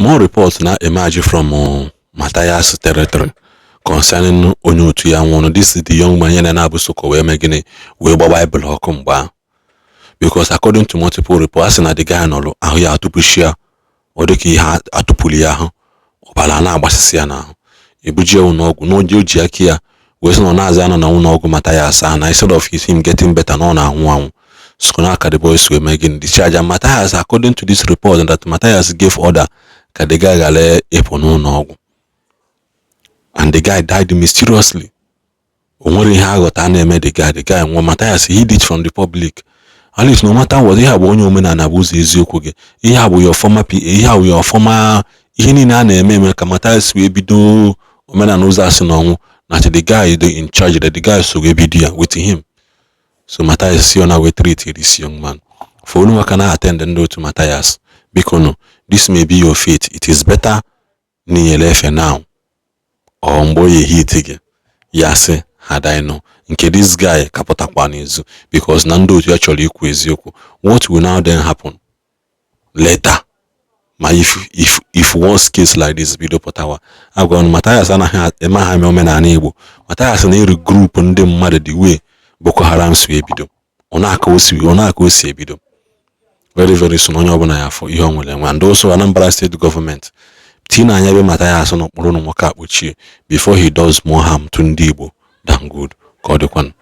more reports now emerge from Mathias territory concerning Onutu Yawono. This is the young man Yana Busoko where Megane we Bible Hokumba. Because according to multiple reports, the guy no ahia to pushia or the key had at Pulia or Balana Basisiana. Ibuja unogu no Jojiakia was no Nazana na unogu Mathias, and instead of him getting better no na one. Skonaka the boys were making discharge, and Mathias, according to this report, that Mathias gave order that the guy gale epono nogu. And the guy died mysteriously. Only how got the guy when Mathias hid it from the public. At least no matter what, he have one woman and abuse Ezeokuge. He have your former PA, he have your former Hinina name, Mathias will be do woman and knows us no. Not the guy in charge, that the guy so we be there with him. So Mathias see on our way treat this young man. For no one can attend and do to Mathias. Because no, this may be your fate. It is better ni left now. Or boy hit again. Yase had I know. Nke this guy kapota kwanizu. Because Nando to actually equate. What will now then happen? Later. If worst case like this video potawa. I go on Mathias and Emma Momen unable. Mathias and every group on them mad the way. Boko Haram swe bido. Onako si bido. Very, very soon on your for young and also Anambra state government. Tina Nyabe Mathias on Rono Moka with you before he does more harm to Ndibo than good. Kodekwan.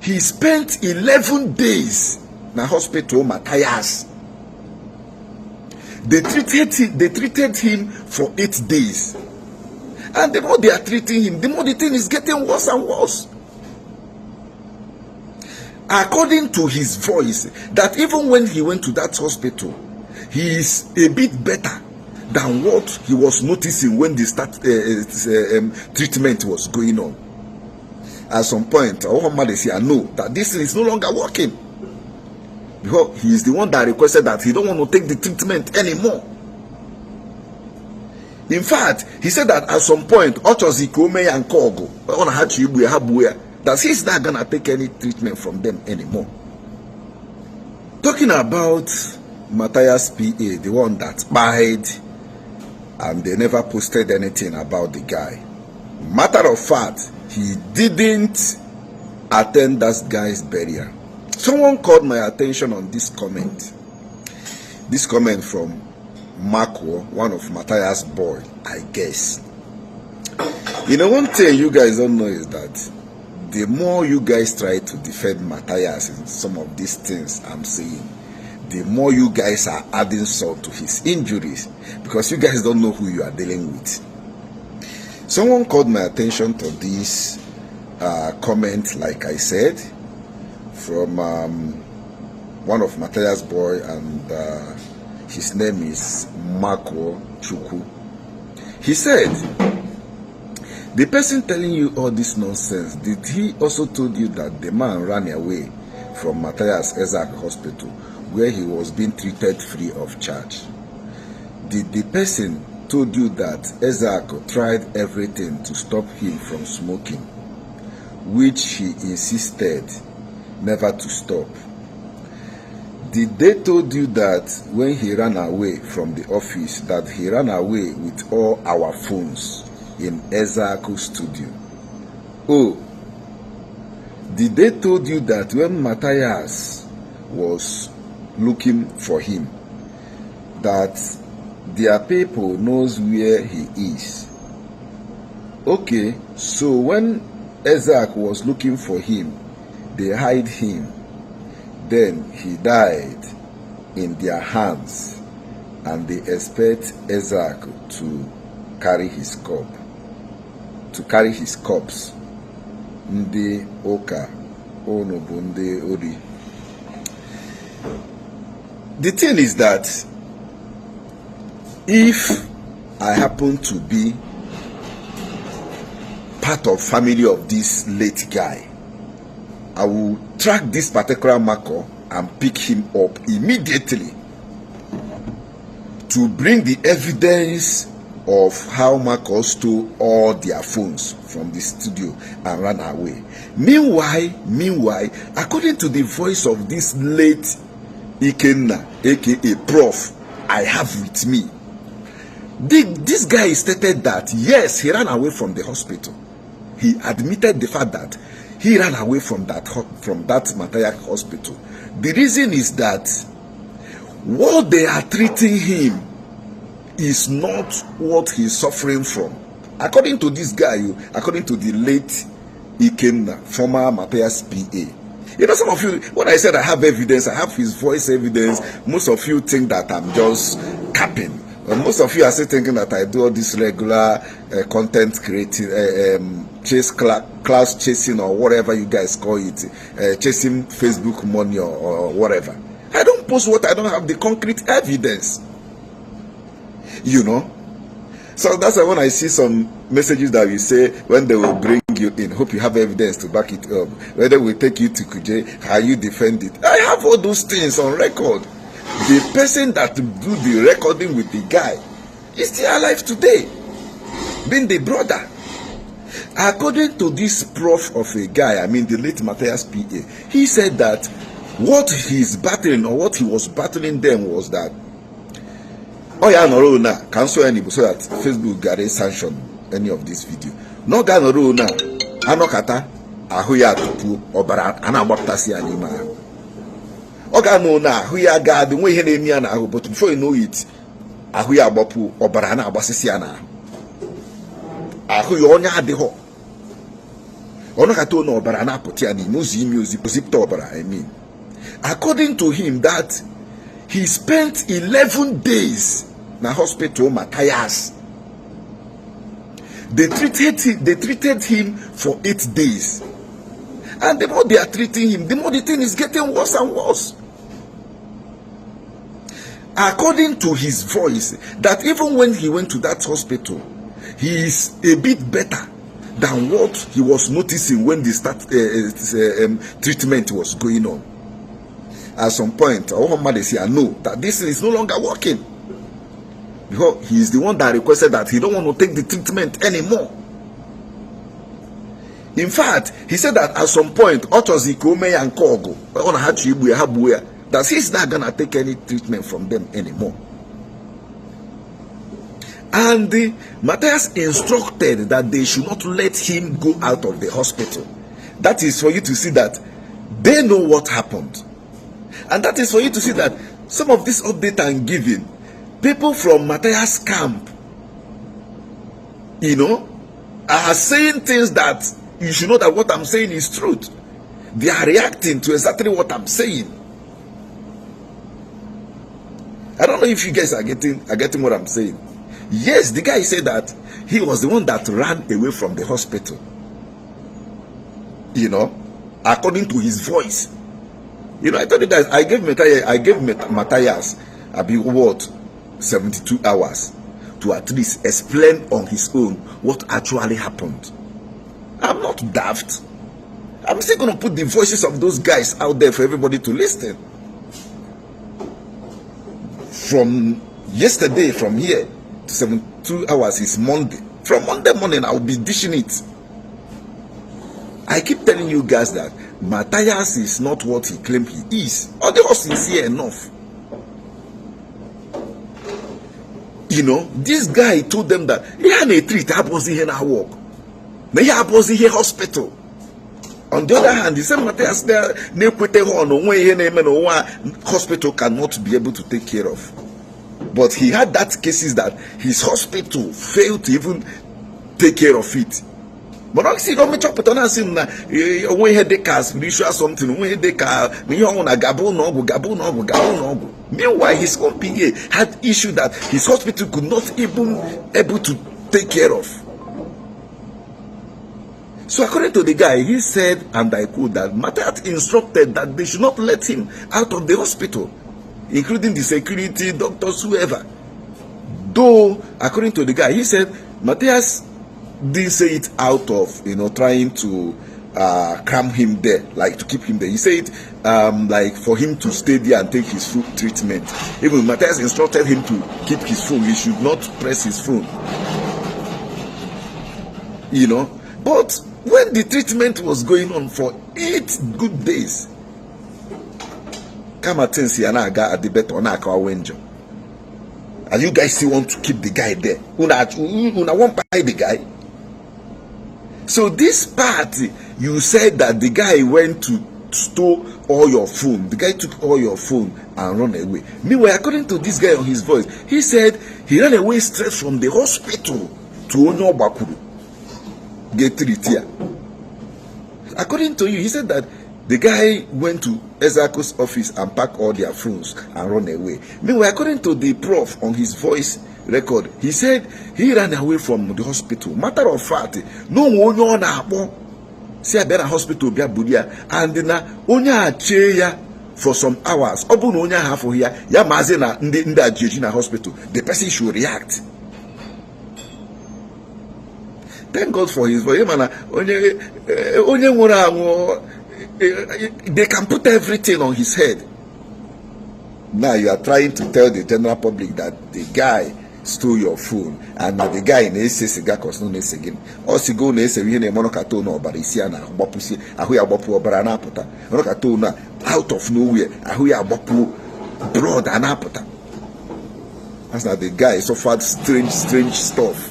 He spent 11 days in the hospital, Mathias. They treated him for 8 days. And the more they are treating him, the more the thing is getting worse and worse. According to his voice, that even when he went to that hospital, he is a bit better than what he was noticing when the treatment was going on. At some point, I know that this is no longer working. Because he is the one that requested that he don't want to take the treatment anymore. In fact, he said that at some point, and Kogo, that he's not gonna take any treatment from them anymore. Talking about Mathias PA, the one that died, and they never posted anything about the guy. Matter of fact, he didn't attend that guy's burial. Someone called my attention on this comment. This comment from Marco, one of Mathias' boy, I guess. You know, one thing you guys don't know is that the more you guys try to defend Mathias in some of these things I'm saying, the more you guys are adding salt to his injuries, because you guys don't know who you are dealing with. Someone called my attention to this comment, like I said, from one of Mathias' boy, and his name is Marco Chuku. He said, the person telling you all this nonsense, did he also told you that the man ran away from Mathias Ekperima hospital where he was being treated free of charge? Did the person told you that Ekperima tried everything to stop him from smoking, which he insisted never to stop? Did they told you that when he ran away from the office, that he ran away with all our phones in Ekperima's studio? Oh, did they told you that when Mathias was looking for him, that their people knows where he is? Okay, so when Ekperima was looking for him, they hide him. Then he died in their hands, and they expect Ekperima to carry his corpse. Nde oka onobunde ori. The thing is that if I happen to be part of family of this late guy, I will track this particular Marco and pick him up immediately to bring the evidence of how Marco stole all their phones from the studio and ran away. Meanwhile, according to the voice of this late Ikenna, aka Prof, I have with me, This guy stated that yes, he ran away from the hospital. He admitted the fact that he ran away from that Mathias hospital. The reason is that what they are treating him is not what he's suffering from. According to this guy, according to the late Ikenna, former Mathias PA. You know, some of you, when I said I have evidence, I have his voice evidence, most of you think that I'm just capping. Most of you are still thinking that I do all this regular content creating, class chasing or whatever you guys call it, chasing Facebook money or whatever. I don't post what I don't have the concrete evidence. You know? So that's why when I see some messages that we say when they will bring you in, hope you have evidence to back it up. Whether we take you to Kuje, how you defend it. I have all those things on record. The person that do the recording with the guy is still alive today, being the brother. According to this prof of a guy, I mean the late Mathias PA, he said that what he's battling or what he was battling then was that oh yeah, no na cancel any so that Facebook got a sanction any of this video. No ga no na anokata ahu ya tupu obara ana agbaptasi anima. Oga no na ahu ya ga the way he na na ahu, but before you know it ahu ya agbapu obara ana agbasisi ana. Ahu ya onya adeho. Onokata no obara na apoti ani music obara, I mean. According to him that he spent 11 days in the hospital, Mathias. They treated him for 8 days. And the more they are treating him, the more the thing is getting worse and worse. According to his voice, that even when he went to that hospital, he is a bit better than what he was noticing when the treatment was going on. At some point, our mother said, "No, that this is no longer working." Because he is the one that requested that he don't want to take the treatment anymore. In fact, he said that at some point, and Kogo, that he's not gonna take any treatment from them anymore. And Mathias instructed that they should not let him go out of the hospital. That is for you to see that they know what happened. And that is for you to see that some of this update I'm giving, people from Mathias camp, you know, are saying things that you should know that what I'm saying is truth. They are reacting to exactly what I'm saying. I don't know if you guys are getting what I'm saying. Yes, the guy said that he was the one that ran away from the hospital. You know, according to his voice. You know, I told you that I gave Mathias a big word 72 hours to at least explain on his own what actually happened. I'm not daft. I'm still going to put the voices of those guys out there for everybody to listen. From yesterday, from here to 72 hours is Monday. From Monday morning, I'll be dishing it. I keep telling you guys that Mathias is not what he claimed he is. Or they are sincere enough. You know, this guy told them that he had a treat, happens here now work. He happens here hospital. On the other hand, the same Mathias there, hospital cannot be able to take care of. But he had that cases that his hospital failed to even take care of it. But I see, don't me chop it on us in when he had spiritual something, when he had meanwhile, his own PA had issue that his hospital could not even able to take care of. So according to the guy, he said, and I quote, that Mathias instructed that they should not let him out of the hospital, including the security, doctors, whoever. Though, according to the guy, he said Mathias didn't say it out of, you know, trying to cram him there, like to keep him there. He said like for him to stay there and take his full treatment. Even Mathias instructed him to keep his phone. He should not press his phone. You know, but when the treatment was going on for 8 good days, Kama Tensi Anaga at the better on Aka Wenjo. And you guys still want to keep the guy there. Una won't buy the guy. So this part, you said that the guy went to stole all your phone. The guy took all your phone and run away. Meanwhile, according to this guy on his voice, he said he ran away straight from the hospital to Onyo Bakuru. Get treated. According to you, he said that the guy went to Ezako's office and packed all their phones and run away. Meanwhile, according to the prof on his voice record, he said he ran away from the hospital. Matter of fact, no one on see a better hospital be budia and na onya ache ya for some hours. Obu no onya half here ya maze na ndi ajeji na hospital. The person should react. Thank God for his voice. They can put everything on his head. Now you are trying to tell the general public that the guy stole your phone and the guy in ese cigar cause no nese again. Or si go nese we ne monokato no barisia na bopusi ahu ya bopu obara na puta. Monokato na out of nowhere ahu ya bopu blood anapota. That's not the guy suffered strange stuff.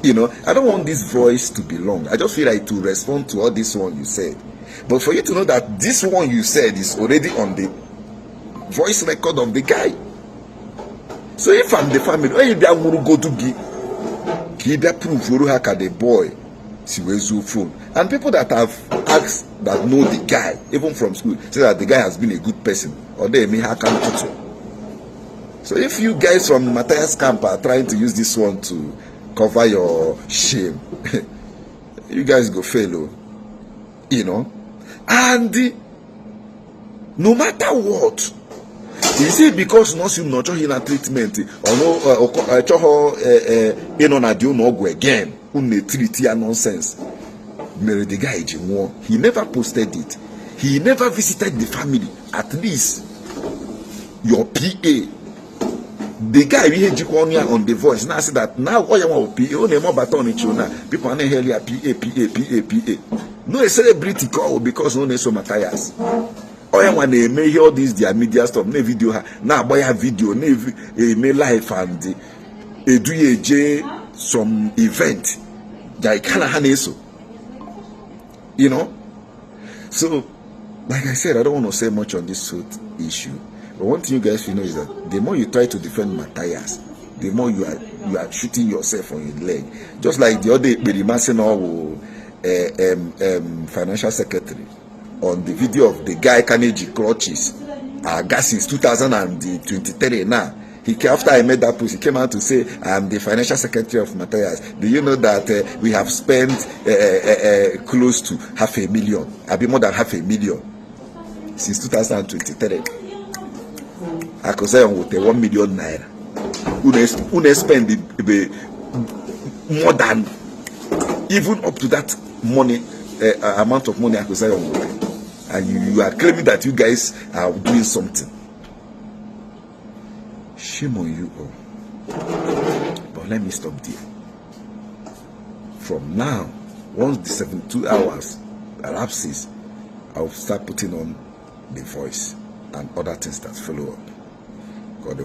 You know, I don't want this voice to be long. I just feel like to respond to all this one you said. But for you to know that this one you said is already on the voice record of the guy. So if I'm the family, when you go to give proof for the boy, see where's your phone. And people that have asked that know the guy, even from school, say that the guy has been a good person, or they may have come to. So if you guys from Mathias camp are trying to use this one to cover your shame, you guys go fail, you know. And no matter what, is it because no sim no in a treatment or no na do no go again treat nonsense. Mary the guy he never posted it. He never visited the family. At least your PA. The guy we had on the voice now say that now all you want PA only more baton in China. People are here PA. No a celebrity call because no so Mathias. All you want to make all these their media stuff, no video now boy have video, no live and do some event. That kind so. You know? So like I said, I don't want to say much on this issue. But one thing you guys should know is that the more you try to defend Mathias, the more you are shooting yourself on your leg. Just like the other EKPERIMA'S financial secretary on the video of the guy Carnegie clutches gas since 2023 now. After I made that post, he came out to say, I am the financial secretary of Mathias. Do you know that we have spent close to $500,000? I've been more than $500,000 since 2023. I could say on with 1 million naira. Une spend more than even up to that money amount of money I could say on with. And you are claiming that you guys are doing something. Shame on you all. But let me stop there. From now, once the 72 hours elapses, I'll start putting on the voice and other things that follow up. God,